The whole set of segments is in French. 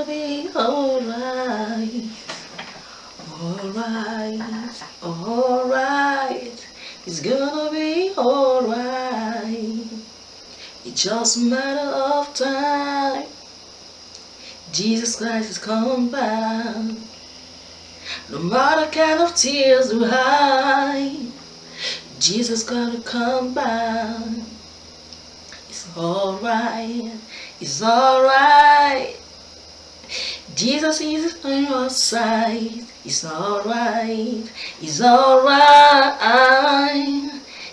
gonna be alright. Alright, alright. It's gonna be alright. It's just a matter of time. Jesus Christ is coming back. No matter kind of tears we hide, Jesus gonna come back. It's alright, it's alright. Jesus is on your side. It's alright, it's alright.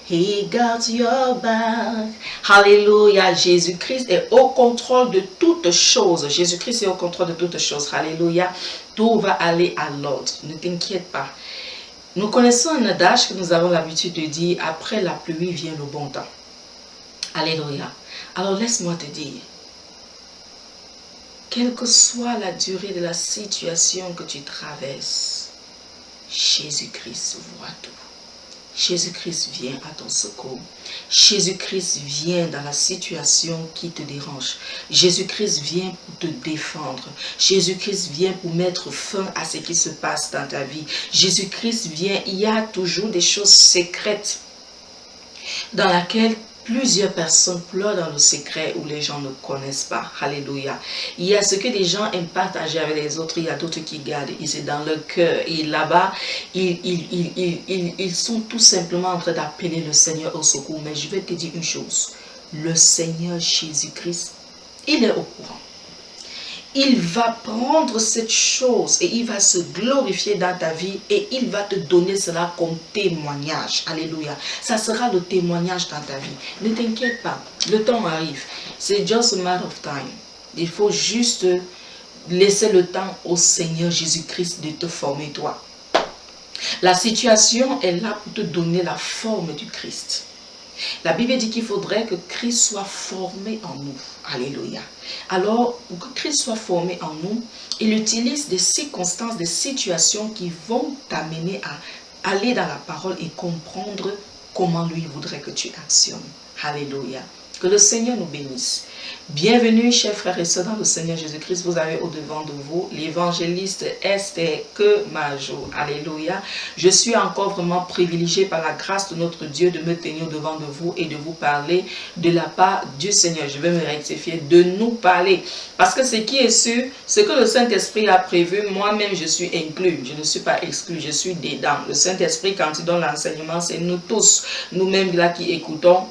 He got your back. Alléluia. Jésus-Christ est au contrôle de toutes choses. Jésus-Christ est au contrôle de toutes choses. Alléluia. Tout va aller à l'ordre. Ne t'inquiète pas. Nous connaissons un adage que nous avons l'habitude de dire, après la pluie vient le bon temps. Alléluia. Alors laisse-moi te dire, quelle que soit la durée de la situation que tu traverses, Jésus-Christ voit tout. Jésus-Christ vient à ton secours. Jésus-Christ vient dans la situation qui te dérange. Jésus-Christ vient pour te défendre. Jésus-Christ vient pour mettre fin à ce qui se passe dans ta vie. Jésus-Christ vient, il y a toujours des choses secrètes dans lesquelles plusieurs personnes pleurent dans le secret où les gens ne connaissent pas. Alléluia. Il y a ce que des gens aiment partager avec les autres, il y a d'autres qui gardent. Et c'est dans leur cœur. Et là-bas, ils sont tout simplement en train d'appeler le Seigneur au secours. Mais je vais te dire une chose. Le Seigneur Jésus-Christ, il est au courant. Il va prendre cette chose et il va se glorifier dans ta vie et il va te donner cela comme témoignage. Alléluia. Ça sera le témoignage dans ta vie. Ne t'inquiète pas. Le temps arrive. C'est just a matter of time. Il faut juste laisser le temps au Seigneur Jésus-Christ de te former toi. La situation est là pour te donner la forme du Christ. La Bible dit qu'il faudrait que Christ soit formé en nous. Alléluia. Alors, pour que Christ soit formé en nous, il utilise des circonstances, des situations qui vont t'amener à aller dans la parole et comprendre comment lui voudrait que tu actionnes. Alléluia. Que le Seigneur nous bénisse. Bienvenue, chers frères et sœurs, dans le Seigneur Jésus-Christ. Vous avez au-devant de vous l'évangéliste Esther Kemajo. Alléluia. Je suis encore vraiment privilégié par la grâce de notre Dieu de me tenir devant de vous et de vous parler de la part du Seigneur. Je vais me rectifier, de nous parler. Parce que ce qui est sûr, ce que le Saint-Esprit a prévu, moi-même je suis inclus. Je ne suis pas exclu, je suis dedans. Le Saint-Esprit, quand il donne l'enseignement, c'est nous tous, nous-mêmes là qui écoutons.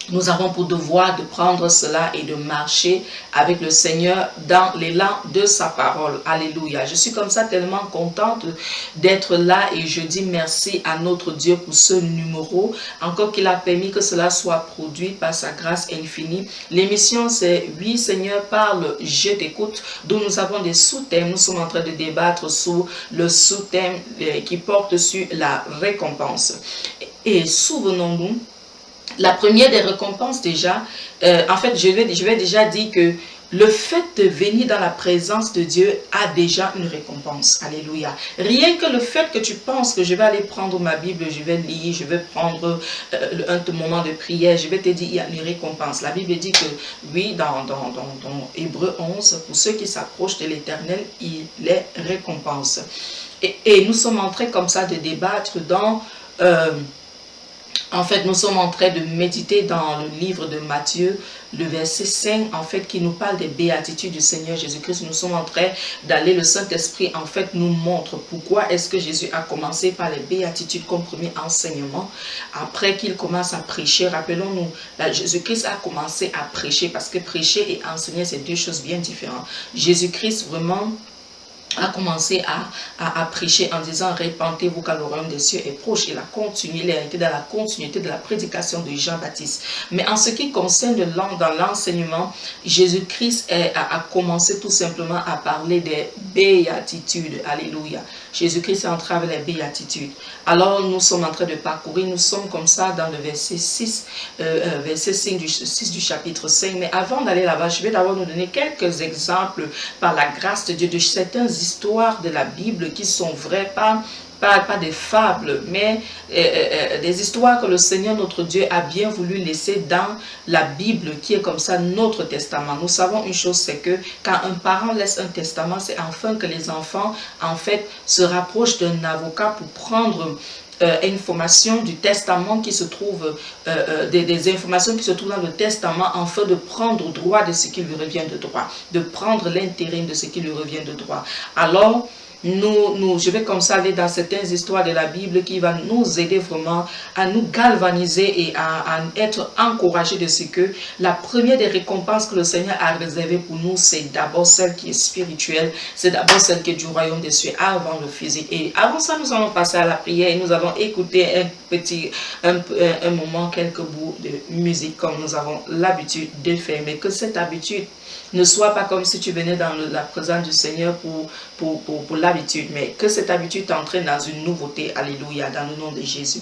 Nous avons pour devoir de prendre cela et de marcher avec le Seigneur dans l'élan de sa parole. Alléluia. Je suis comme ça tellement contente d'être là et je dis merci à notre Dieu pour ce numéro. Encore qu'il a permis que cela soit produit par sa grâce infinie. L'émission c'est « Oui Seigneur parle, je t'écoute » dont nous avons des sous-thèmes. Nous sommes en train de débattre sur le sous-thème qui porte sur la récompense. Et souvenons-nous, la première des récompenses déjà, en fait je vais déjà dire que le fait de venir dans la présence de Dieu a déjà une récompense. Alléluia. Rien que le fait que tu penses que je vais aller prendre ma Bible, je vais lire, je vais prendre un moment de prière, je vais te dire il y a une récompense. La Bible dit que oui, dans Hébreux 11, pour ceux qui s'approchent de l'Éternel, il les récompense. Et nous sommes en train comme ça de débattre dans... En fait, nous sommes en train de méditer dans le livre de Matthieu, le verset 5, en fait, qui nous parle des béatitudes du Seigneur Jésus-Christ. Nous sommes en train d'aller, le Saint-Esprit, en fait, nous montre pourquoi est-ce que Jésus a commencé par les béatitudes comme premier enseignement. Après qu'il commence à prêcher, rappelons-nous, Jésus-Christ a commencé à prêcher, parce que prêcher et enseigner, c'est deux choses bien différentes. Jésus-Christ, vraiment... a commencé à prêcher en disant répentez-vous car le royaume des cieux est proche. Il a continué, il a été dans la continuité de la prédication de Jean-Baptiste. Mais en ce qui concerne dans l'enseignement, Jésus-Christ a commencé tout simplement à parler des béatitudes. Alléluia. Jésus-Christ est entré avec les béatitudes. Alors nous sommes en train de parcourir, nous sommes comme ça dans le verset 6, verset 6 du chapitre 5. Mais avant d'aller là-bas, je vais d'abord nous donner quelques exemples par la grâce de Dieu de certains histoires de la Bible qui sont vraies, pas pas des fables, mais des histoires que le Seigneur notre Dieu a bien voulu laisser dans la Bible, qui est comme ça notre testament. Nous savons une chose, c'est que quand un parent laisse un testament, c'est afin que les enfants, en fait, se rapprochent d'un avocat pour prendre informations du testament qui se trouve, des informations qui se trouvent dans le testament, afin de prendre droit de ce qui lui revient de droit, de prendre l'intérim de ce qui lui revient de droit. Alors, je vais comme ça aller dans certaines histoires de la Bible qui va nous aider vraiment à nous galvaniser et à être encouragés de ce que la première des récompenses que le Seigneur a réservées pour nous, c'est d'abord celle qui est spirituelle, c'est d'abord celle qui est du royaume des cieux avant le physique. Et avant ça, nous allons passer à la prière et nous allons écouter un moment, quelques bouts de musique comme nous avons l'habitude de faire. Mais que cette habitude ne soit pas comme si tu venais dans la présence du Seigneur pour l'habitude, mais que cette habitude t'entraîne dans une nouveauté. Alléluia, dans le nom de Jésus.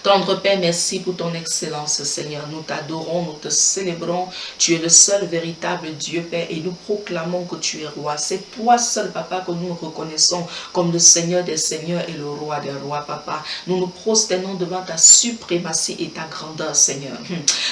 Tendre Père, merci pour ton excellence, Seigneur. Nous t'adorons, nous te célébrons. Tu es le seul véritable Dieu, Père, et nous proclamons que tu es roi. C'est toi seul, Papa, que nous reconnaissons comme le Seigneur des seigneurs et le roi des rois, Papa. Nous nous prosternons devant ta suprématie et ta grandeur, Seigneur.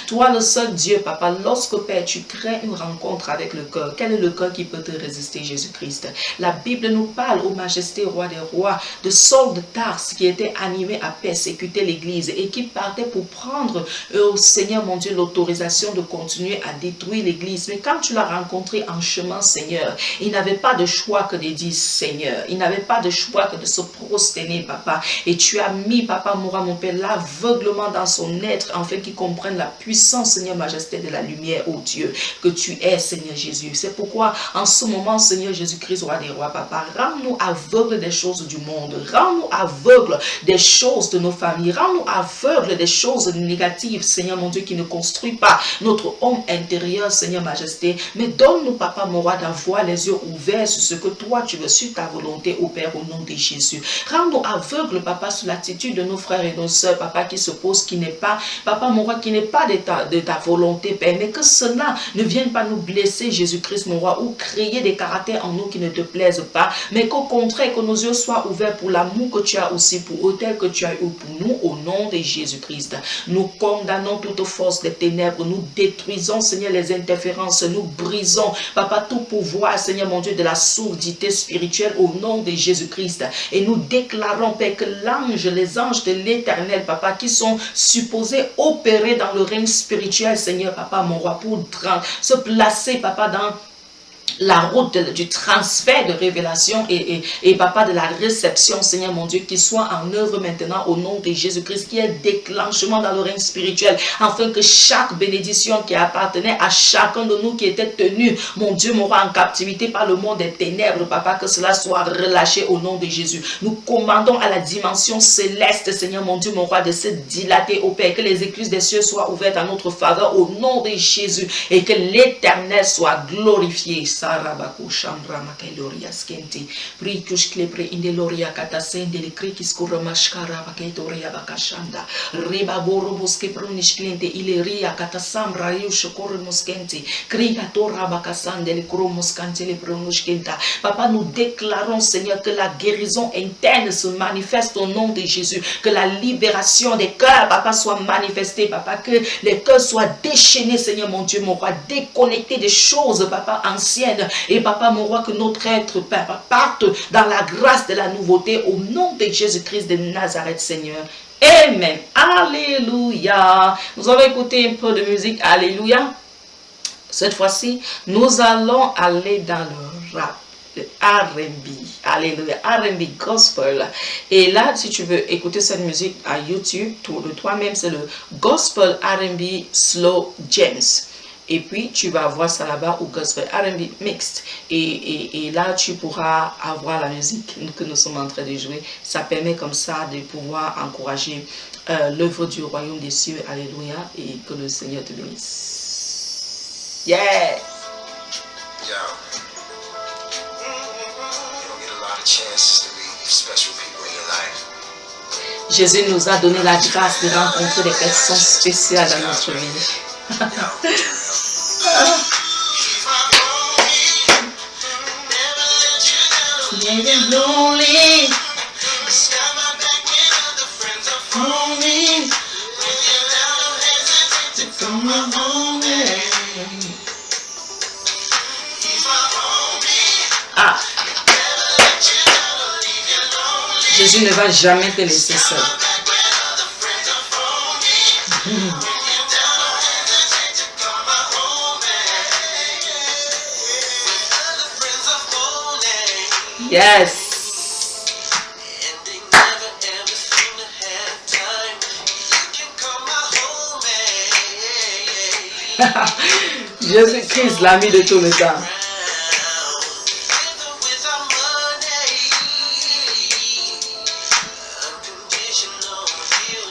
Toi, le seul Dieu, Papa, lorsque, Père, tu crées une rencontre avec le cœur, quel est le cœur qui peut te résister, Jésus-Christ? La Bible nous parle, ô majesté, roi des rois, de Saul de Tarse qui était animé à persécuter l'Église et qui partait pour prendre au Seigneur mon Dieu l'autorisation de continuer à détruire l'Église. Mais quand tu l'as rencontré en chemin, Seigneur, il n'avait pas de choix que de dire Seigneur. Il n'avait pas de choix que de se prosterner, Papa. Et tu as mis, Papa Moura, mon Père, l'aveuglement dans son être, afin qu'il comprenne la puissance, Seigneur Majesté, de la lumière, ô Dieu, que tu es, Seigneur Jésus. C'est pourquoi, en ce moment, Seigneur Jésus-Christ, roi des rois, Papa, rends-nous aveugles des choses du monde. Rends-nous aveugles des choses de nos familles. Rends-nous aveugles des choses négatives, Seigneur mon Dieu, qui ne construit pas notre homme intérieur, Seigneur Majesté. Mais donne-nous, Papa mon roi, d'avoir les yeux ouverts sur ce que toi tu veux, sur ta volonté, au Père, au nom de Jésus. Rends-nous aveugles, Papa, sur l'attitude de nos frères et nos sœurs, Papa, qui se posent, qui n'est pas, Papa mon roi, qui n'est pas de ta volonté, Père. Mais que cela ne vienne pas nous blesser, Jésus-Christ, mon roi, ou créer des caractères en nous qui ne te plaisent pas, mais qu'au contraire, que nos yeux soient ouverts pour l'amour que tu as aussi pour eux, tel que tu as eu pour nous, au nom de Jésus-Christ. Nous condamnons toute force des ténèbres, nous détruisons, Seigneur, les interférences, nous brisons, Papa, tout pouvoir, Seigneur mon Dieu, de la sourdité spirituelle au nom de Jésus-Christ. Et nous déclarons, Père, que les anges de l'Éternel, Papa, qui sont supposés opérer dans le règne spirituel, Seigneur, Papa, mon roi, pour se placer, Papa, dans la route du transfert de révélation et Papa de la réception, Seigneur mon Dieu, qui soit en œuvre maintenant au nom de Jésus-Christ, qui est déclenchement dans le règne spirituel, afin que chaque bénédiction qui appartenait à chacun de nous qui était tenu, mon Dieu, mon roi, en captivité par le monde des ténèbres, Papa, que cela soit relâché au nom de Jésus. Nous commandons à la dimension céleste, Seigneur mon Dieu, mon roi, de se dilater au Père, que les écluses des cieux soient ouvertes à notre faveur au nom de Jésus et que l'Éternel soit glorifié. Sarabako Shambra Makailoria Skenti, Prikush Klepre Indeloria Katasende, le Krikis Kuramashkara Bakaitoria Bakashanda, Reba Boroboske Prunish Cliente, Ileria Katasambra Yushokor Moskenti, Krikatora Bakasande, le Kromoskante, le Pronushkenta. Papa, nous déclarons, Seigneur, que la guérison interne se manifeste au nom de Jésus, que la libération des cœurs, Papa, soit manifestée, Papa, que les cœurs soient déchaînés, Seigneur mon Dieu, mon roi, déconnectés des choses, Papa, anciennes. Et Papa, mon roi, que notre être, Papa, parte dans la grâce de la nouveauté au nom de Jésus-Christ de Nazareth, Seigneur. Amen. Alléluia. Nous allons écouter un peu de musique. Alléluia. Cette fois-ci, nous allons aller dans le rap. Le R&B, alléluia, R&B gospel. Et là, si tu veux écouter cette musique à YouTube, de toi-même, c'est le gospel R&B slow jams. Et puis, tu vas voir ça là-bas au gospel R&B mixed. Et là, tu pourras avoir la musique que nous sommes en train de jouer. Ça permet comme ça de pouvoir encourager l'œuvre du royaume des cieux. Alléluia. Et que le Seigneur te bénisse. Yeah! Yo. Jésus nous a donné la grâce de rencontrer des personnes spéciales dans notre vie. Ah, Jésus ne va jamais te laisser seul. Yes. Jésus-Christ, l'ami de tout le temps.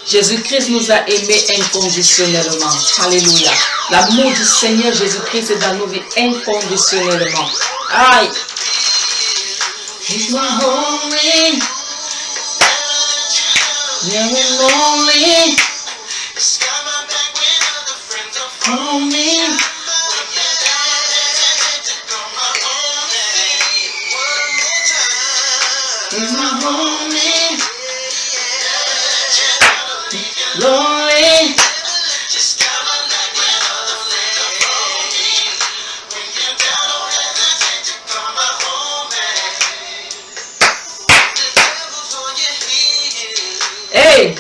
Jésus-Christ nous a aimés inconditionnellement. Alléluia. L'amour du Seigneur Jésus-Christ est dans nos vies inconditionnellement. Aïe. He's my homie. Never lonely. Homie. He's my homie. Lonely. Hey.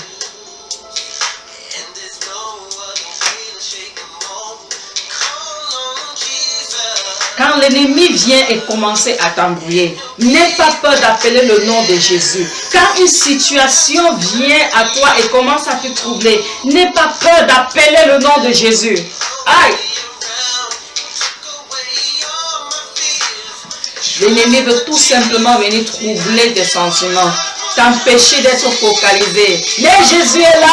Quand l'ennemi vient et commence à t'embrouiller, n'aie pas peur d'appeler le nom de Jésus. Quand une situation vient à toi et commence à te troubler, n'aie pas peur d'appeler le nom de Jésus. Aïe! L'ennemi veut tout simplement venir troubler tes sentiments, t'empêcher d'être focalisé. Mais Jésus est là!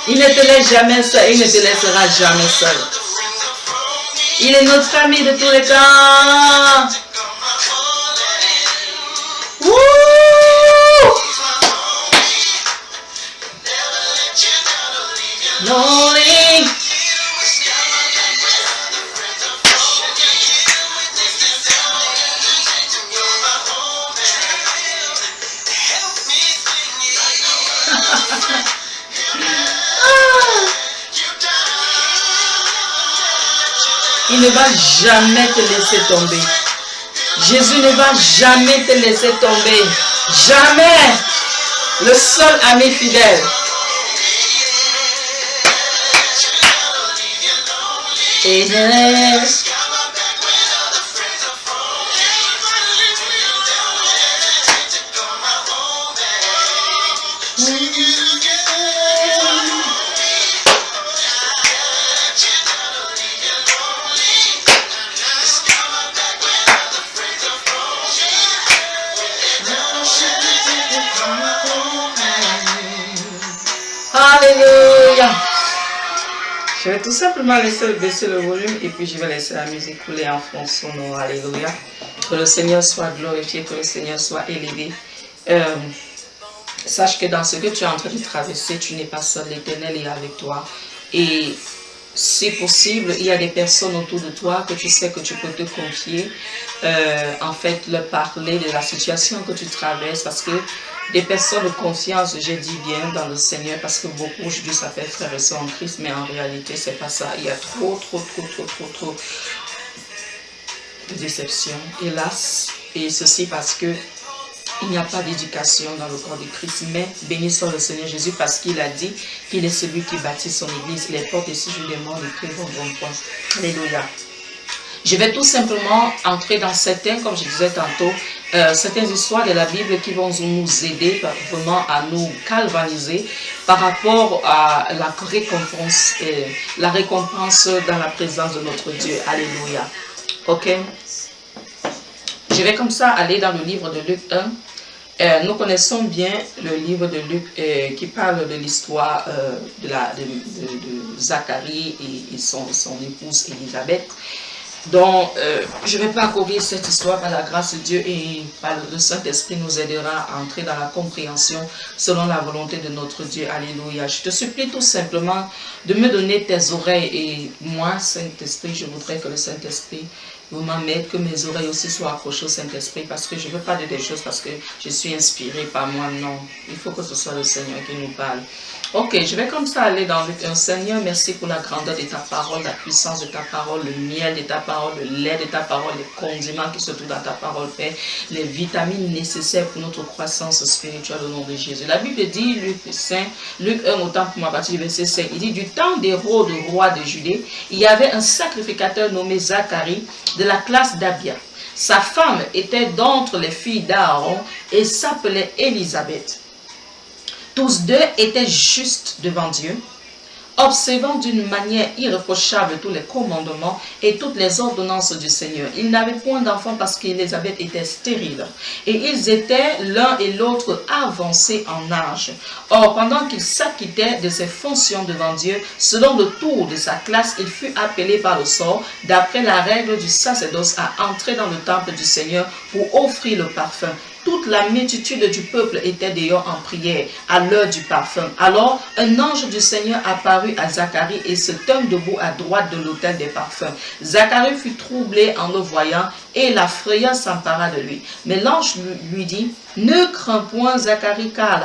Il ne te laisse jamais seul, il ne te laissera jamais seul. Il est notre ami de tous les temps. Wouh! Lonely. Il ne va jamais te laisser tomber. Jésus ne va jamais te laisser tomber. Jamais. Le seul ami fidèle. Et Alléluia. Je vais tout simplement laisser baisser le volume et puis je vais laisser la musique couler en fond sonore. Alléluia. Que le Seigneur soit glorifié, que le Seigneur soit élevé. Sache que dans ce que tu es en train de traverser, tu n'es pas seul. L'Éternel est avec toi. Et si possible, il y a des personnes autour de toi que tu sais que tu peux te confier. En fait, leur parler de la situation que tu traverses, parce que des personnes de confiance, j'ai dit bien dans le Seigneur, parce que beaucoup aujourd'hui s'appellent frères et sœurs en Christ, mais en réalité, c'est pas ça. Il y a trop de déception, hélas. Et ceci parce que il n'y a pas d'éducation dans le corps de Christ, mais béni soit le Seigneur Jésus, parce qu'il a dit qu'il est celui qui bâtit son église. Les portes ici, je les morts, les prix vont point. Alléluia. Je vais tout simplement entrer dans certains, comme je disais tantôt, certaines histoires de la Bible qui vont nous aider vraiment à nous galvaniser par rapport à la récompense dans la présence de notre Dieu. Alléluia. Ok. Je vais comme ça aller dans le livre de Luc 1. Nous connaissons bien le livre de Luc qui parle de l'histoire de Zacharie et son épouse Élisabeth. Donc, je vais parcourir cette histoire par la grâce de Dieu et par le Saint-Esprit nous aidera à entrer dans la compréhension selon la volonté de notre Dieu. Alléluia. Je te supplie tout simplement de me donner tes oreilles et moi, Saint-Esprit, je voudrais que le Saint-Esprit Vraiment, m'aide que mes oreilles aussi soient accrochées au Saint-Esprit parce que je ne veux pas dire des choses parce que je suis inspirée par moi. Non, il faut que ce soit le Seigneur qui nous parle. Ok, je vais comme ça aller dans Luc 1. Seigneur, merci pour la grandeur de ta parole, la puissance de ta parole, le miel de ta parole, le lait de ta parole, les condiments qui se trouvent dans ta parole, Père, les vitamines nécessaires pour notre croissance spirituelle au nom de Jésus. La Bible dit, Luc 1, autant pour moi, à partir du verset 5, il dit, du temps d'Hérode, roi de Judée, il y avait un sacrificateur nommé Zacharie de la classe d'Abia. Sa femme était d'entre les filles d'Aaron et s'appelait Élisabeth. Tous deux étaient justes devant Dieu, observant d'une manière irréprochable tous les commandements et toutes les ordonnances du Seigneur. Ils n'avaient point d'enfants parce qu'Élisabeth était stérile. Et ils étaient l'un et l'autre avancés en âge. Or, pendant qu'il s'acquittait de ses fonctions devant Dieu, selon le tour de sa classe, il fut appelé par le sort, d'après la règle du sacerdoce, à entrer dans le temple du Seigneur pour offrir le parfum. Toute la multitude du peuple était dehors en prière à l'heure du parfum. Alors, un ange du Seigneur apparut à Zacharie et se tint debout à droite de l'autel des parfums. Zacharie fut troublé en le voyant et la frayeur s'empara de lui. Mais l'ange lui dit, « Ne crains point, Zacharie, car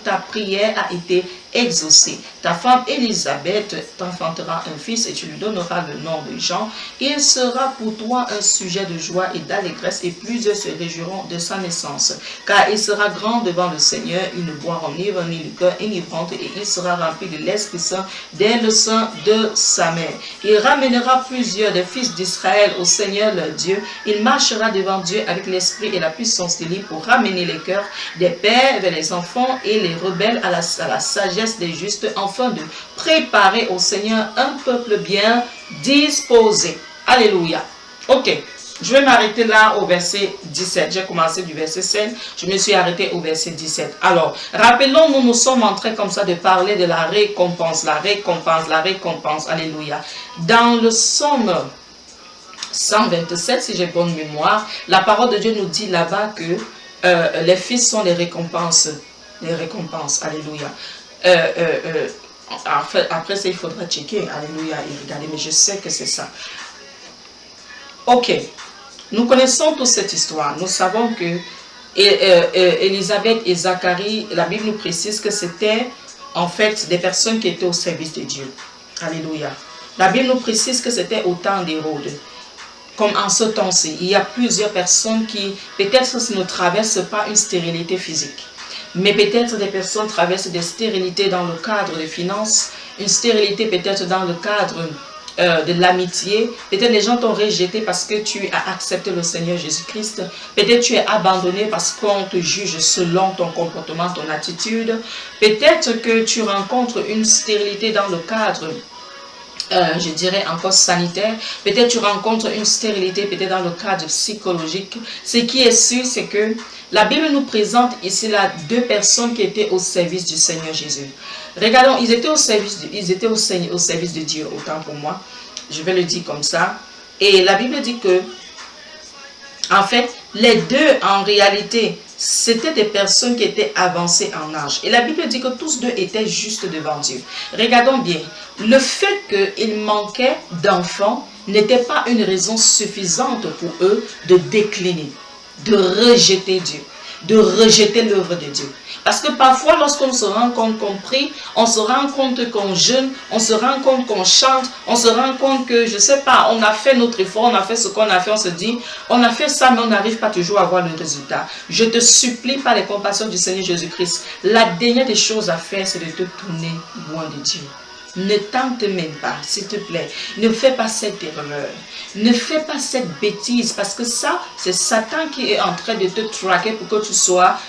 ta prière a été exaucée. Ta femme Élisabeth t'enfantera un fils et tu lui donneras le nom de Jean. Il sera pour toi un sujet de joie et d'allégresse et plusieurs se réjouiront de sa naissance. Car il sera grand devant le Seigneur, il ne boira ni vin ni liqueur enivrante et il sera rempli de l'Esprit Saint dès le sein de sa mère. Il ramènera plusieurs des fils d'Israël au Seigneur leur Dieu. Il marchera devant Dieu avec l'esprit et la puissance de lui pour ramener les cœurs des pères vers les enfants et les rebelles à la sagesse des justes, afin de préparer au Seigneur un peuple bien disposé. Alléluia. Ok, je vais m'arrêter là au verset 17. J'ai commencé du verset 5, je me suis arrêté au verset 17. Alors, rappelons-nous, nous sommes en train comme ça de parler de la récompense, la récompense, la récompense. Alléluia. Dans le psaume 127, si j'ai bonne mémoire, la parole de Dieu nous dit là-bas que les fils sont les récompenses. Les récompenses. Alléluia. Après ça, il faudra checker. Alléluia. Et regarder, mais je sais que c'est ça. Ok. Nous connaissons toute cette histoire. Nous savons que Élisabeth et Zacharie, la Bible nous précise que c'était en fait des personnes qui étaient au service de Dieu. Alléluia. La Bible nous précise que c'était au temps d'Hérode. Comme en ce temps-ci, il y a plusieurs personnes qui peut-être ne traversent pas une stérilité physique. Mais peut-être des personnes traversent des stérilités dans le cadre des finances, une stérilité peut-être dans le cadre de l'amitié. Peut-être les gens t'ont rejeté parce que tu as accepté le Seigneur Jésus-Christ. Peut-être tu es abandonné parce qu'on te juge selon ton comportement, ton attitude. Peut-être que tu rencontres une stérilité dans le cadre je dirais encore sanitaire. Peut-être tu rencontres une stérilité, peut-être dans le cadre psychologique. Ce qui est sûr, c'est que la Bible nous présente ici là deux personnes qui étaient au service du Seigneur Jésus. Regardons, ils étaient au service de Dieu, autant pour moi. Je vais le dire comme ça. Et la Bible dit que, en fait, les deux, en réalité, c'était des personnes qui étaient avancées en âge. Et la Bible dit que tous deux étaient justes devant Dieu. Regardons bien. Le fait qu'il manquait d'enfants n'était pas une raison suffisante pour eux de décliner, de rejeter Dieu, de rejeter l'œuvre de Dieu. Parce que parfois, lorsqu'on se rend compte qu'on prie, on se rend compte qu'on jeûne, on se rend compte qu'on chante, on se rend compte que, je ne sais pas, on a fait notre effort, on a fait ce qu'on a fait, on se dit, on a fait ça, mais on n'arrive pas toujours à voir le résultat. Je te supplie par les compassions du Seigneur Jésus-Christ, la dernière des choses à faire, c'est de te tourner loin de Dieu. Ne tente même pas, s'il te plaît. Ne fais pas cette erreur. Ne fais pas cette bêtise, parce que ça, c'est Satan qui est en train de te traquer pour que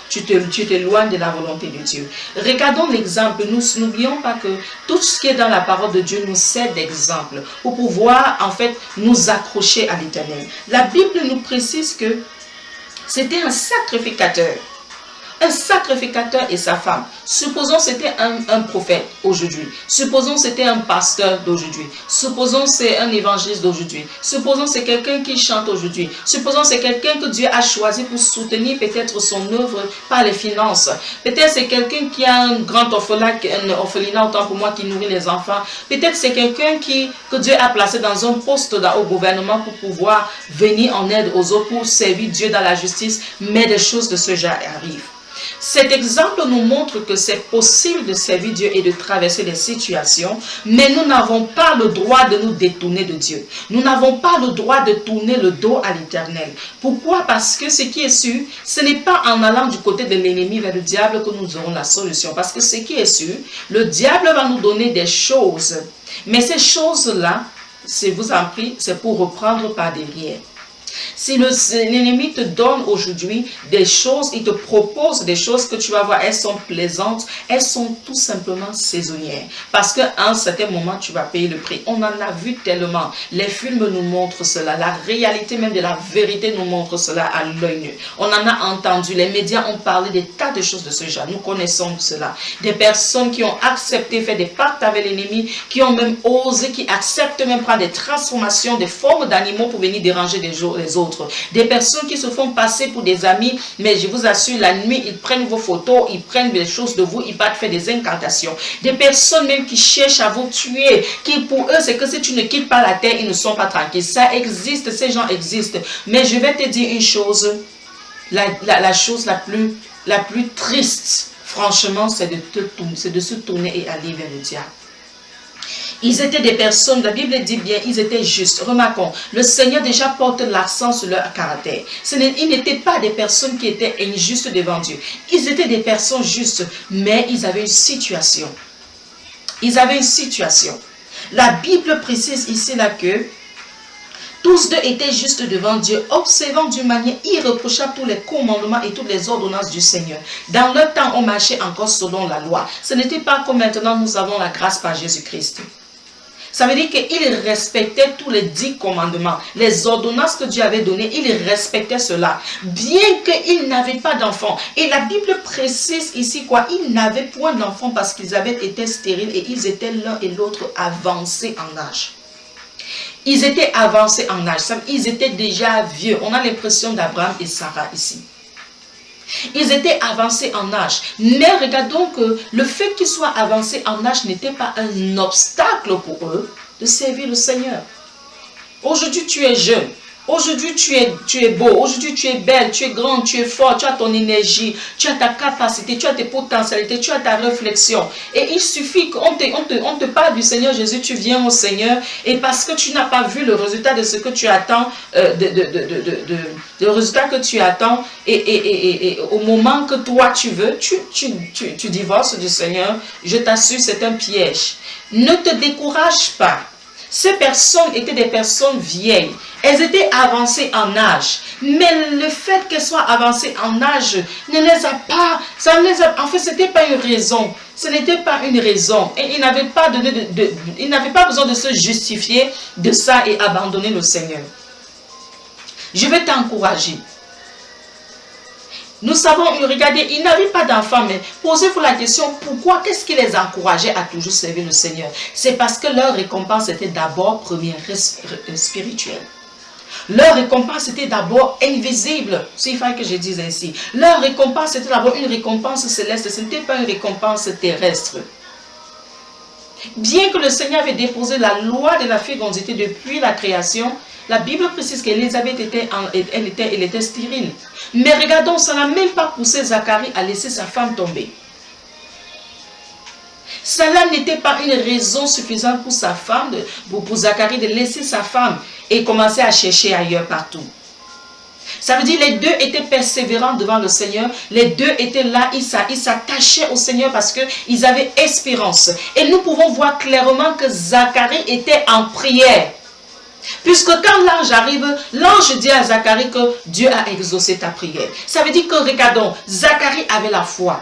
tu t'éloignes de la volonté de Dieu. Regardons l'exemple. Nous n'oublions pas que tout ce qui est dans la parole de Dieu nous sert d'exemple pour pouvoir, en fait, nous accrocher à l'Éternel. La Bible nous précise que c'était un sacrificateur. Un sacrificateur et sa femme. Supposons c'était un prophète aujourd'hui. Supposons c'était un pasteur d'aujourd'hui. Supposons c'est un évangéliste d'aujourd'hui. Supposons c'est quelqu'un qui chante aujourd'hui. Supposons c'est quelqu'un que Dieu a choisi pour soutenir peut-être son œuvre par les finances. Peut-être c'est quelqu'un qui a un grand orphelinat, autant pour moi, qui nourrit les enfants. Peut-être c'est quelqu'un que Dieu a placé dans un poste au gouvernement pour pouvoir venir en aide aux autres, pour servir Dieu dans la justice, mais des choses de ce genre arrivent. Cet exemple nous montre que c'est possible de servir Dieu et de traverser les situations, mais nous n'avons pas le droit de nous détourner de Dieu. Nous n'avons pas le droit de tourner le dos à l'Éternel. Pourquoi? Parce que ce qui est sûr, ce n'est pas en allant du côté de l'ennemi vers le diable que nous aurons la solution. Parce que ce qui est sûr, le diable va nous donner des choses. Mais ces choses-là, je vous en prie, c'est pour reprendre par derrière. Si l'ennemi te donne aujourd'hui des choses, il te propose des choses que tu vas voir, elles sont plaisantes, elles sont tout simplement saisonnières. Parce qu'à un certain moment, tu vas payer le prix. On en a vu tellement. Les films nous montrent cela. La réalité même de la vérité nous montre cela à l'œil nu. On en a entendu. Les médias ont parlé des tas de choses de ce genre. Nous connaissons cela. Des personnes qui ont accepté faire des pactes avec l'ennemi, qui ont même osé, qui acceptent même prendre des transformations, des formes d'animaux pour venir déranger les autres. Des personnes qui se font passer pour des amis, mais je vous assure, la nuit, ils prennent vos photos, ils prennent des choses de vous, ils partent faire des incantations. Des personnes même qui cherchent à vous tuer, qui pour eux, c'est que si tu ne quittes pas la terre, ils ne sont pas tranquilles. Ça existe, ces gens existent. Mais je vais te dire une chose, la chose la plus triste, franchement, c'est de se tourner et aller vers le diable. Ils étaient des personnes, la Bible dit bien, ils étaient justes. Remarquons, le Seigneur déjà porte l'accent sur leur caractère. Ils n'étaient pas des personnes qui étaient injustes devant Dieu. Ils étaient des personnes justes, mais ils avaient une situation. Ils avaient une situation. La Bible précise ici là que tous deux étaient justes devant Dieu, observant d'une manière irréprochable tous les commandements et toutes les ordonnances du Seigneur. Dans leur temps, on marchait encore selon la loi. Ce n'était pas comme maintenant nous avons la grâce par Jésus-Christ. Ça veut dire qu'ils respectaient tous les 10 commandements. Les ordonnances que Dieu avait données, ils respectaient cela. Bien qu'ils n'avaient pas d'enfants. Et la Bible précise ici quoi? Ils n'avaient point d'enfants parce qu'ils avaient été stériles et ils étaient l'un et l'autre avancés en âge. Ils étaient avancés en âge. Ils étaient déjà vieux. On a l'impression d'Abraham et Sarah ici. Ils étaient avancés en âge. Mais regardons que le fait qu'ils soient avancés en âge n'était pas un obstacle pour eux de servir le Seigneur. Aujourd'hui, tu es jeune. Aujourd'hui, tu es beau. Aujourd'hui, tu es belle, tu es grande, tu es fort, tu as ton énergie, tu as ta capacité, tu as tes potentialités, tu as ta réflexion. Et il suffit qu'on te parle du Seigneur Jésus, tu viens au Seigneur et parce que tu n'as pas vu le résultat de ce que tu attends, le résultat que tu attends et au moment que toi tu veux, tu divorces du Seigneur, je t'assure, c'est un piège. Ne te décourage pas. Ces personnes étaient des personnes vieilles. Elles étaient avancées en âge. Mais le fait qu'elles soient avancées en âge ne les a pas... en fait, ce n'était pas une raison. Ce n'était pas une raison. Et ils n'avaient pas besoin de se justifier de ça et abandonner le Seigneur. Je vais t'encourager. Nous savons, regardez, ils n'avaient pas d'enfants, mais posez-vous la question, pourquoi, qu'est-ce qui les encourageait à toujours servir le Seigneur? C'est parce que leur récompense était d'abord première spirituelle. Leur récompense était d'abord invisible, s'il fallait que je dise ainsi. Leur récompense était d'abord une récompense céleste, ce n'était pas une récompense terrestre. Bien que le Seigneur avait déposé la loi de la fécondité depuis la création, la Bible précise qu'Élisabeth était stérile. Mais regardons, ça n'a même pas poussé Zacharie à laisser sa femme tomber. Cela n'était pas une raison suffisante pour sa femme, pour Zacharie de laisser sa femme et commencer à chercher ailleurs partout. Ça veut dire les deux étaient persévérants devant le Seigneur. Les deux étaient là, ils s'attachaient au Seigneur parce qu'ils avaient espérance. Et nous pouvons voir clairement que Zacharie était en prière. Puisque quand l'ange arrive, l'ange dit à Zacharie que Dieu a exaucé ta prière. Ça veut dire que, regardons, Zacharie avait la foi.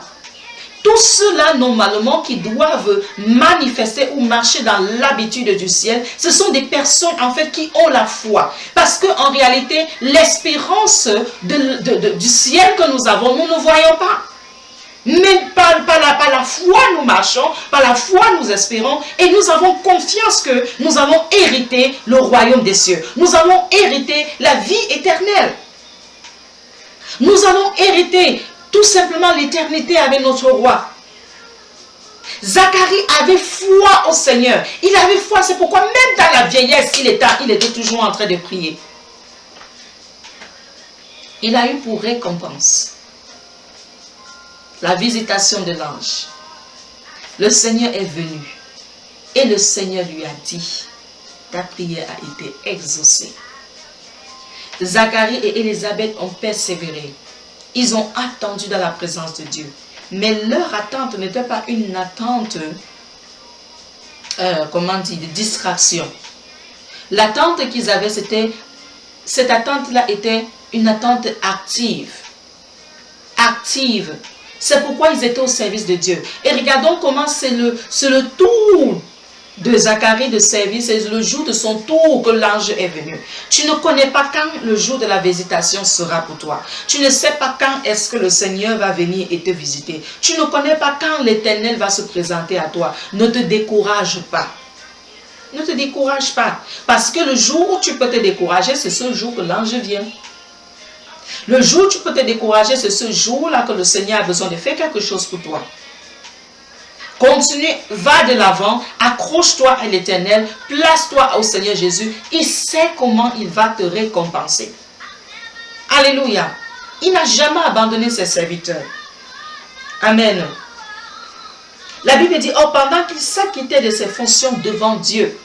Tous ceux-là, normalement, qui doivent manifester ou marcher dans l'habitude du ciel, ce sont des personnes, en fait, qui ont la foi. Parce qu'en réalité, l'espérance du ciel que nous avons, nous ne voyons pas. Mais par la foi, nous marchons, par la foi, nous espérons et nous avons confiance que nous allons hériter le royaume des cieux. Nous allons hériter la vie éternelle. Nous allons hériter tout simplement l'éternité avec notre roi. Zacharie avait foi au Seigneur. Il avait foi, c'est pourquoi même dans la vieillesse, il était toujours en train de prier. Il a eu pour récompense la visitation de l'ange. Le Seigneur est venu et le Seigneur lui a dit, ta prière a été exaucée. Zacharie et Élisabeth ont persévéré. Ils ont attendu dans la présence de Dieu. Mais leur attente n'était pas une attente, de distraction. L'attente qu'ils avaient, cette attente-là était une attente active. Active. C'est pourquoi ils étaient au service de Dieu. Et regardons comment c'est le tour de Zacharie de service, c'est le jour de son tour que l'ange est venu. Tu ne connais pas quand le jour de la visitation sera pour toi. Tu ne sais pas quand est-ce que le Seigneur va venir et te visiter. Tu ne connais pas quand l'Éternel va se présenter à toi. Ne te décourage pas. Ne te décourage pas. Parce que le jour où tu peux te décourager, c'est ce jour que l'ange vient. Le jour où tu peux te décourager, c'est ce jour-là que le Seigneur a besoin de faire quelque chose pour toi. Continue, va de l'avant, accroche-toi à l'Éternel, place-toi au Seigneur Jésus. Il sait comment il va te récompenser. Alléluia. Il n'a jamais abandonné ses serviteurs. Amen. La Bible dit, pendant qu'il s'acquittait de ses fonctions devant Dieu,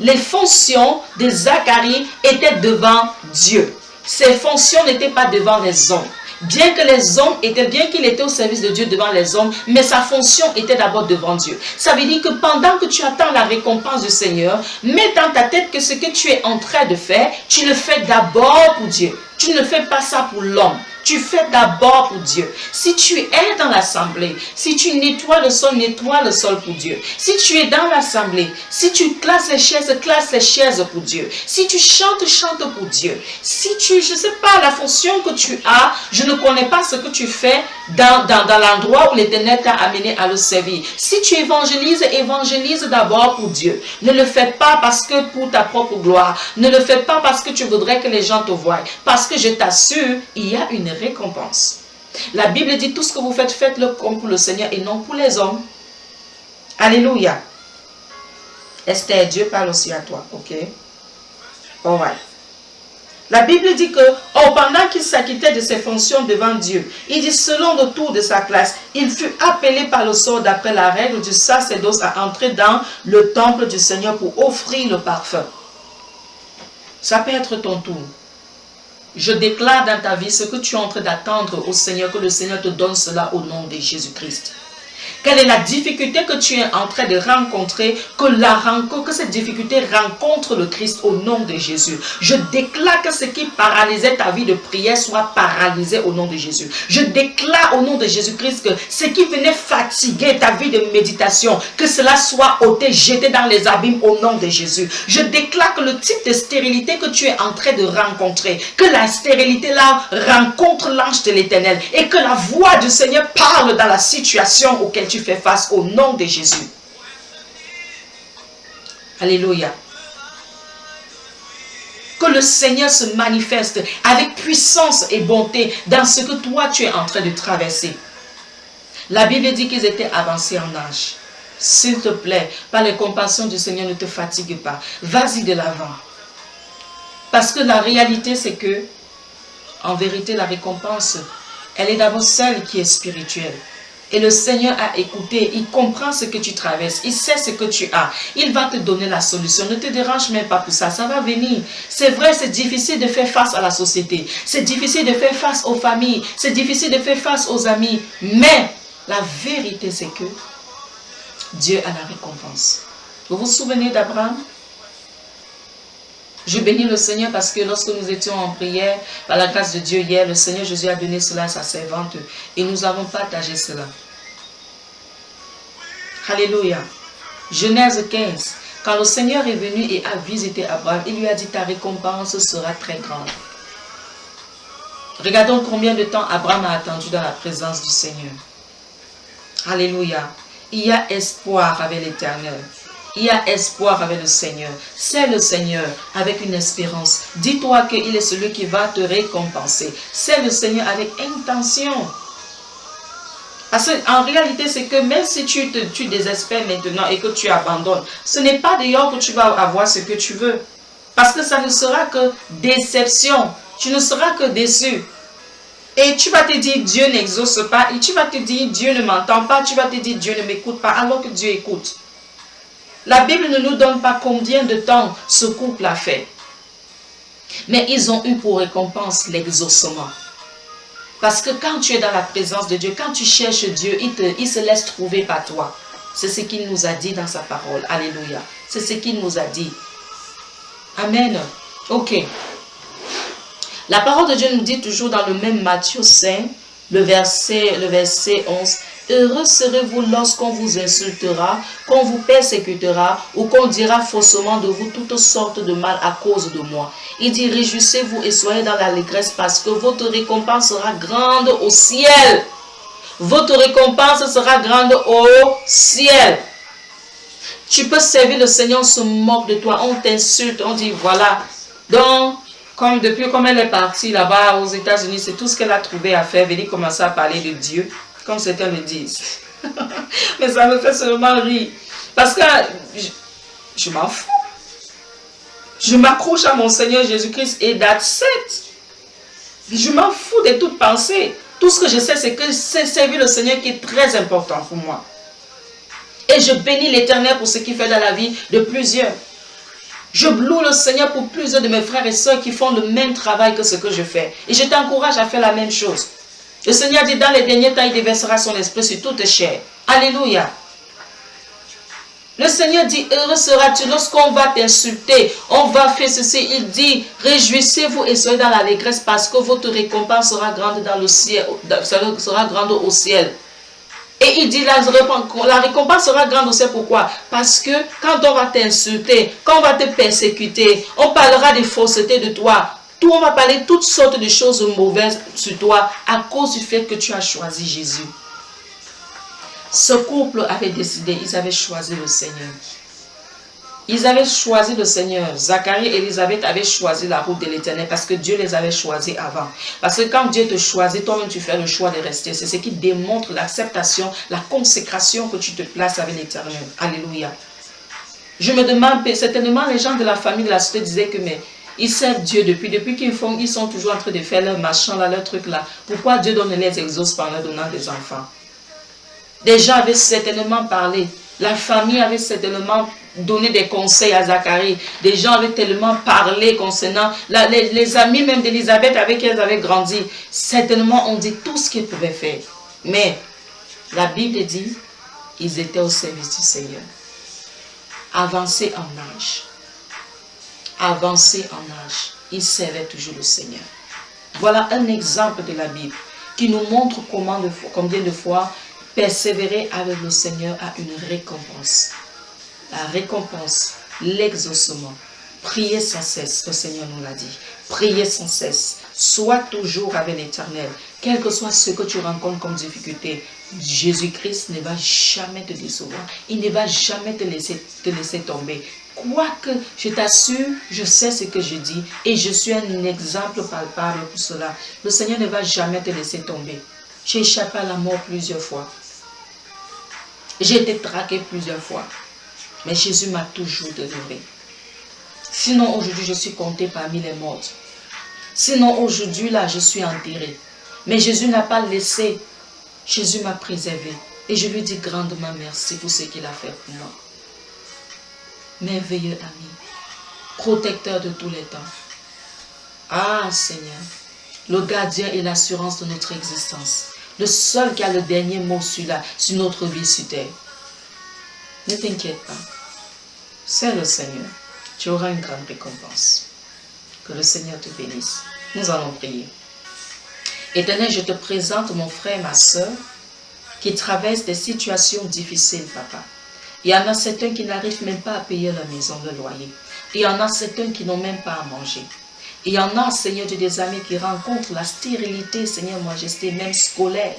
les fonctions de Zacharie étaient devant Dieu. Ses fonctions n'étaient pas devant les hommes. Bien qu'il était au service de Dieu devant les hommes, mais sa fonction était d'abord devant Dieu. Ça veut dire que pendant que tu attends la récompense du Seigneur, mets dans ta tête que ce que tu es en train de faire, tu le fais d'abord pour Dieu. Tu ne fais pas ça pour l'homme. Tu fais d'abord pour Dieu. Si tu es dans l'assemblée, si tu nettoies le sol pour Dieu. Si tu es dans l'assemblée, si tu classes les chaises pour Dieu. Si tu chantes, chante pour Dieu. Si tu, je ne sais pas, la fonction que tu as, je ne connais pas ce que tu fais dans l'endroit où l'Éternel t'a amené à le servir. Si tu évangelises, évangélise d'abord pour Dieu. Ne le fais pas parce que pour ta propre gloire. Ne le fais pas parce que tu voudrais que les gens te voient. Parce que je t'assure, il y a une récompense. La Bible dit tout ce que vous faites, faites-le comme pour le Seigneur et non pour les hommes. Alléluia. Esther, Dieu parle aussi à toi, ok? Alright. La Bible dit que pendant qu'il s'acquittait de ses fonctions devant Dieu, il dit selon le tour de sa classe, il fut appelé par le sort d'après la règle du sacerdoce à entrer dans le temple du Seigneur pour offrir le parfum. Ça peut être ton tour. Je déclare dans ta vie ce que tu es en train d'attendre au Seigneur, que le Seigneur te donne cela au nom de Jésus-Christ. Quelle est la difficulté que tu es en train de rencontrer, que cette difficulté rencontre le Christ au nom de Jésus. Je déclare que ce qui paralysait ta vie de prière soit paralysé au nom de Jésus. Je déclare au nom de Jésus-Christ que ce qui venait fatiguer ta vie de méditation, que cela soit ôté, jeté dans les abîmes au nom de Jésus. Je déclare que le type de stérilité que tu es en train de rencontrer, que la stérilité là rencontre l'ange de l'Éternel et que la voix du Seigneur parle dans la situation auquel tu fais face au nom de Jésus. Alléluia. Que le Seigneur se manifeste avec puissance et bonté dans ce que toi tu es en train de traverser. La Bible dit qu'ils étaient avancés en âge. S'il te plaît, par les compassions du Seigneur, ne te fatigue pas. Vas-y de l'avant. Parce que la réalité c'est que, en vérité, la récompense, elle est d'abord celle qui est spirituelle. Et le Seigneur a écouté, il comprend ce que tu traverses, il sait ce que tu as. Il va te donner la solution. Ne te dérange même pas pour ça, ça va venir. C'est vrai, c'est difficile de faire face à la société. C'est difficile de faire face aux familles. C'est difficile de faire face aux amis. Mais la vérité, c'est que Dieu a la récompense. Vous vous souvenez d'Abraham? Je bénis le Seigneur parce que lorsque nous étions en prière, par la grâce de Dieu hier, le Seigneur Jésus a donné cela à sa servante et nous avons partagé cela. Alléluia. Genèse 15. Quand le Seigneur est venu et a visité Abraham, il lui a dit ta récompense sera très grande. Regardons combien de temps Abraham a attendu dans la présence du Seigneur. Alléluia. Il y a espoir avec l'Éternel. Il y a espoir avec le Seigneur. C'est le Seigneur avec une espérance. Dis-toi qu'il est celui qui va te récompenser. C'est le Seigneur avec intention. Parce qu'en réalité, c'est que même si tu désespères maintenant et que tu abandonnes, ce n'est pas d'ailleurs que tu vas avoir ce que tu veux. Parce que ça ne sera que déception. Tu ne seras que déçu. Et tu vas te dire, Dieu n'exauce pas. Et tu vas te dire, Dieu ne m'entend pas. Tu vas te dire, Dieu ne m'écoute pas. Alors que Dieu écoute. La Bible ne nous donne pas combien de temps ce couple a fait. Mais ils ont eu pour récompense l'exaucement. Parce que quand tu es dans la présence de Dieu, quand tu cherches Dieu, il se laisse trouver par toi. C'est ce qu'il nous a dit dans sa parole. Alléluia. C'est ce qu'il nous a dit. Amen. Ok. La parole de Dieu nous dit toujours dans le même Matthieu 5, le verset 11. Heureux serez-vous lorsqu'on vous insultera, qu'on vous persécutera ou qu'on dira faussement de vous toutes sortes de mal à cause de moi. Il dit, réjouissez-vous et soyez dans l'allégresse parce que votre récompense sera grande au ciel. Votre récompense sera grande au ciel. Tu peux servir le Seigneur, on se moque de toi, on t'insulte, on dit voilà. Donc, depuis elle est partie là-bas aux États-Unis, c'est tout ce qu'elle a trouvé à faire, venir commencer à parler de Dieu. Comme certains le disent. Mais ça me fait seulement rire. Parce que je m'en fous. Je m'accroche à mon Seigneur Jésus-Christ et that's it. Je m'en fous de toute pensée. Tout ce que je sais, c'est que c'est servir le Seigneur qui est très important pour moi. Et je bénis l'Éternel pour ce qu'il fait dans la vie de plusieurs. Je loue le Seigneur pour plusieurs de mes frères et sœurs qui font le même travail que ce que je fais. Et je t'encourage à faire la même chose. Le Seigneur dit, dans les derniers temps, il déversera son esprit sur toute chair. Alléluia. Le Seigneur dit, heureux seras-tu lorsqu'on va t'insulter, on va faire ceci. Il dit, réjouissez-vous et soyez dans l'allégresse parce que votre récompense sera grande dans le ciel, sera grande au ciel. Et il dit, la récompense sera grande au ciel. Pourquoi? Parce que quand on va t'insulter, quand on va te persécuter, on parlera des faussetés de toi. On va parler toutes sortes de choses mauvaises sur toi à cause du fait que tu as choisi Jésus. Ce couple avait décidé, ils avaient choisi le Seigneur. Ils avaient choisi le Seigneur. Zacharie et Élisabeth avaient choisi la route de l'Éternel parce que Dieu les avait choisis avant. Parce que quand Dieu te choisit, toi-même tu fais le choix de rester. C'est ce qui démontre l'acceptation, la consécration que tu te places avec l'Éternel. Alléluia. Je me demande, certainement les gens de la famille de la cité disaient que mais ils servent Dieu depuis qu'ils sont toujours en train de faire leur machin là, leur truc là. Pourquoi Dieu ne les exauce pas en leur donnant des enfants? Des gens avaient certainement parlé. La famille avait certainement donné des conseils à Zacharie. Des gens avaient tellement parlé concernant les amis même d'Élisabeth avec qui elles avaient grandi. Certainement, on dit tout ce qu'ils pouvaient faire. Mais la Bible dit, ils étaient au service du Seigneur. Avancés en âge. Avancés en âge. Ils servaient toujours le Seigneur. Voilà un exemple de la Bible qui nous montre combien de fois persévérer avec le Seigneur a une récompense. La récompense, l'exaucement. Priez sans cesse, le Seigneur nous l'a dit. Priez sans cesse. Sois toujours avec l'Éternel. Quel que soit ce que tu rencontres comme difficulté, Jésus-Christ ne va jamais te décevoir. Il ne va jamais te laisser tomber. Quoique, je t'assure, je sais ce que je dis et je suis un exemple palpable pour cela. Le Seigneur ne va jamais te laisser tomber. J'ai échappé à la mort plusieurs fois. J'ai été traqué plusieurs fois. Mais Jésus m'a toujours délivré. Sinon, aujourd'hui, je suis compté parmi les morts. Sinon, aujourd'hui, là, je suis enterré. Mais Jésus n'a pas laissé. Jésus m'a préservé. Et je lui dis grandement merci pour ce qu'il a fait pour moi. Merveilleux ami. Protecteur de tous les temps. Ah, Seigneur. Le gardien et l'assurance de notre existence. Le seul qui a le dernier mot sur notre vie sur terre. Ne t'inquiète pas. C'est le Seigneur. Tu auras une grande récompense. Que le Seigneur te bénisse. Nous allons prier. Éternel, je te présente mon frère, ma soeur, qui traversent des situations difficiles, papa. Il y en a certains qui n'arrivent même pas à payer la maison, le loyer. Il y en a certains qui n'ont même pas à manger. Il y en a, Seigneur Dieu, des amis qui rencontrent la stérilité, Seigneur Majesté, même scolaire.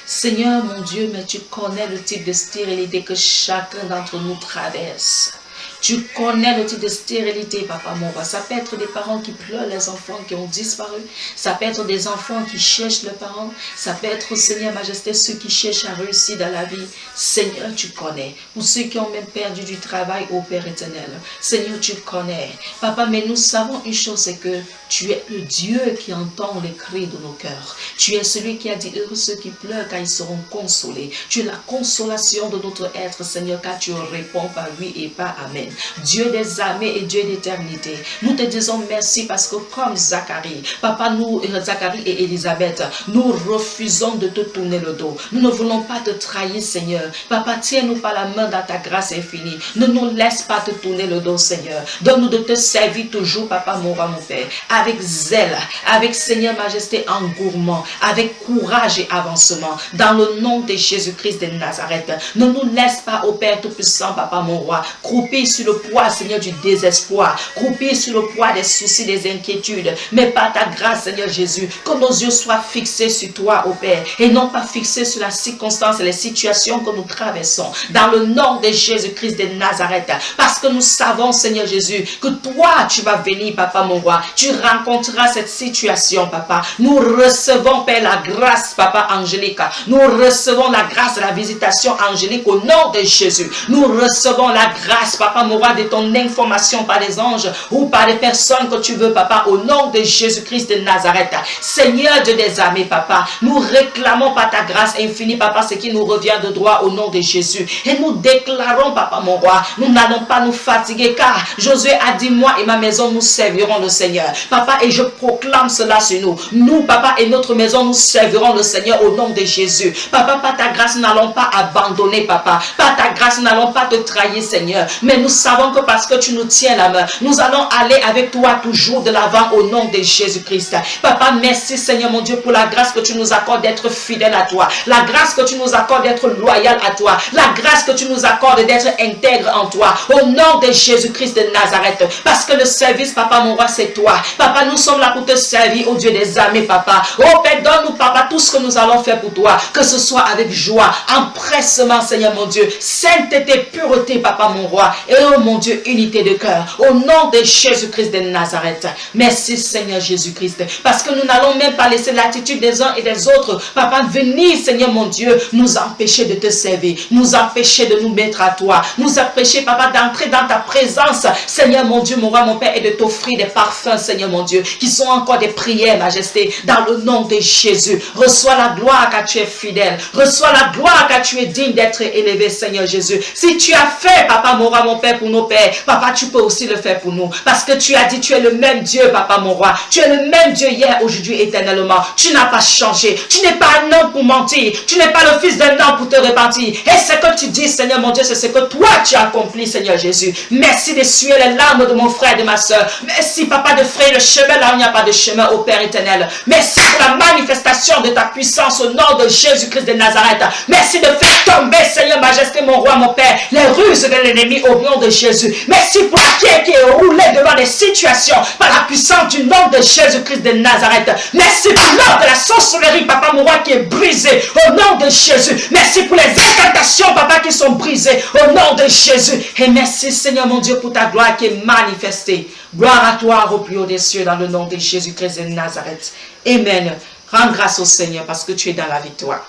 Seigneur mon Dieu, mais tu connais le type de stérilité que chacun d'entre nous traverse. Tu connais le type de stérilité, papa mon roi. Ça peut être des parents qui pleurent les enfants qui ont disparu. Ça peut être des enfants qui cherchent leurs parents. Ça peut être, Seigneur Majesté, ceux qui cherchent à réussir dans la vie. Seigneur, tu connais. Ou ceux qui ont même perdu du travail, ô Père éternel. Seigneur, tu connais. Papa, mais nous savons une chose, c'est que tu es le Dieu qui entend les cris de nos cœurs. Tu es celui qui a dit, heureux ceux qui pleurent car ils seront consolés. Tu es la consolation de notre être, Seigneur, car tu réponds par oui et par amen. Dieu des armées et Dieu d'éternité. Nous te disons merci parce que comme Zacharie, papa, nous, Zacharie et Élisabeth, nous refusons de te tourner le dos. Nous ne voulons pas te trahir, Seigneur. Papa, tiens-nous par la main dans ta grâce infinie. Ne nous laisse pas te tourner le dos, Seigneur. Donne-nous de te servir toujours, papa, mon roi, mon Père, avec zèle, avec, Seigneur Majesté, engourement, avec courage et avancement. Dans le nom de Jésus-Christ de Nazareth, ne nous laisse pas, ô Père Tout-Puissant, papa, mon roi, croupir sur le poids, Seigneur, du désespoir, croupir sur le poids des soucis, des inquiétudes, mais par ta grâce, Seigneur Jésus, que nos yeux soient fixés sur toi, ô Père, et non pas fixés sur la circonstance et les situations que nous traversons, dans le nom de Jésus-Christ de Nazareth, parce que nous savons, Seigneur Jésus, que toi, tu vas venir, papa, mon roi, tu rencontreras cette situation, papa. Nous recevons, Père, la grâce, papa, angélique, nous recevons la grâce de la visitation angélique au nom de Jésus, nous recevons la grâce, papa, mon roi, de ton information par les anges ou par les personnes que tu veux, papa, au nom de Jésus-Christ de Nazareth. Seigneur Dieu des armées, papa, nous réclamons par ta grâce infinie, papa, ce qui nous revient de droit au nom de Jésus. Et nous déclarons, papa, mon roi, nous n'allons pas nous fatiguer, car Josué a dit, moi et ma maison, nous servirons le Seigneur. Papa, et je proclame cela sur nous. Nous, papa, et notre maison, nous servirons le Seigneur au nom de Jésus. Papa, par ta grâce, nous n'allons pas abandonner, papa. Par ta grâce, nous n'allons pas te trahir, Seigneur. Mais nous savons que parce que tu nous tiens la main, nous allons aller avec toi toujours de l'avant au nom de Jésus-Christ. Papa, merci Seigneur mon Dieu pour la grâce que tu nous accordes d'être fidèle à toi. La grâce que tu nous accordes d'être loyal à toi. La grâce que tu nous accordes d'être intègre en toi. Au nom de Jésus-Christ de Nazareth. Parce que le service, papa, mon roi, c'est toi. Papa, nous sommes là pour te servir, au Dieu des armées, papa. Oh Père, donne-nous, papa, tout ce que nous allons faire pour toi. Que ce soit avec joie, empressement, Seigneur mon Dieu. Sainteté, pureté, papa, mon roi. Et oh mon Dieu, unité de cœur. Au nom de Jésus-Christ de Nazareth. Merci Seigneur Jésus-Christ. Parce que nous n'allons même pas laisser l'attitude des uns et des autres, papa, venir, Seigneur mon Dieu, nous empêcher de te servir. Nous empêcher de nous mettre à toi. Nous empêcher, papa, d'entrer dans ta présence, Seigneur mon Dieu, mon roi, mon Père, et de t'offrir des parfums, Seigneur mon Dieu, qui sont encore des prières, majesté, dans le nom de Jésus. Reçois la gloire car tu es fidèle. Reçois la gloire car tu es digne d'être élevé, Seigneur Jésus. Si tu as fait, papa, mon roi, mon Père, pour nos pères, papa, tu peux aussi le faire pour nous. Parce que tu as dit, tu es le même Dieu, papa, mon roi. Tu es le même Dieu hier, aujourd'hui, éternellement. Tu n'as pas changé. Tu n'es pas un homme pour mentir. Tu n'es pas le fils d'un homme pour te repentir. Et ce que tu dis, Seigneur mon Dieu, c'est ce que toi, tu as accompli, Seigneur Jésus. Merci d'essuyer les larmes de mon frère et de ma soeur. Merci, papa, de frayer le chemin là où il n'y a pas de chemin, au Père éternel. Merci pour la manifestation de ta puissance au nom de Jésus-Christ de Nazareth. Merci de faire tomber, Seigneur Majesté, mon roi, mon Père, les ruses de l'ennemi au nom de Jésus. Merci pour la pierre qui est roulée devant les situations par la puissance du nom de Jésus-Christ de Nazareth. Merci pour l'ordre de la sorcellerie, papa, mon roi, qui est brisé au nom de Jésus. Merci pour les incantations, papa, qui sont brisées au nom de Jésus. Et merci, Seigneur mon Dieu, pour ta gloire qui est manifestée. Gloire à toi au plus haut des cieux dans le nom de Jésus-Christ de Nazareth. Amen. Rends grâce au Seigneur parce que tu es dans la victoire.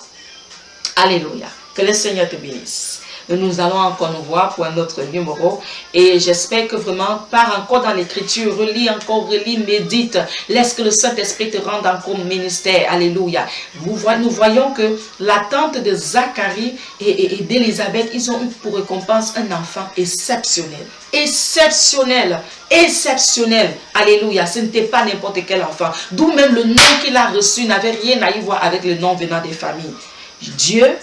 Alléluia. Que le Seigneur te bénisse. Nous allons encore nous voir pour un autre numéro. Et j'espère que vraiment, pars encore dans l'écriture, relis encore, relis, médite. Laisse que le Saint-Esprit te rende encore ministère. Alléluia. Nous voyons que la tante de Zacharie et d'Élisabeth, ils ont eu pour récompense un enfant exceptionnel. Exceptionnel. Exceptionnel. Alléluia. Ce n'était pas n'importe quel enfant. D'où même le nom qu'il a reçu n'avait rien à y voir avec le nom venant des familles. Dieu,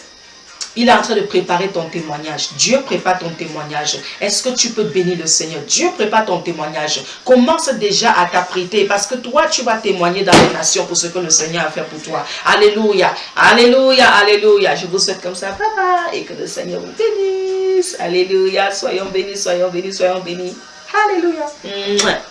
il est en train de préparer ton témoignage. Dieu prépare ton témoignage. Est-ce que tu peux bénir le Seigneur? Dieu prépare ton témoignage. Commence déjà à t'apprêter parce que toi, tu vas témoigner dans les nations pour ce que le Seigneur a fait pour toi. Alléluia. Alléluia. Alléluia. Je vous souhaite comme ça, papa, et que le Seigneur vous bénisse. Alléluia. Soyons bénis, soyons bénis, soyons bénis. Alléluia.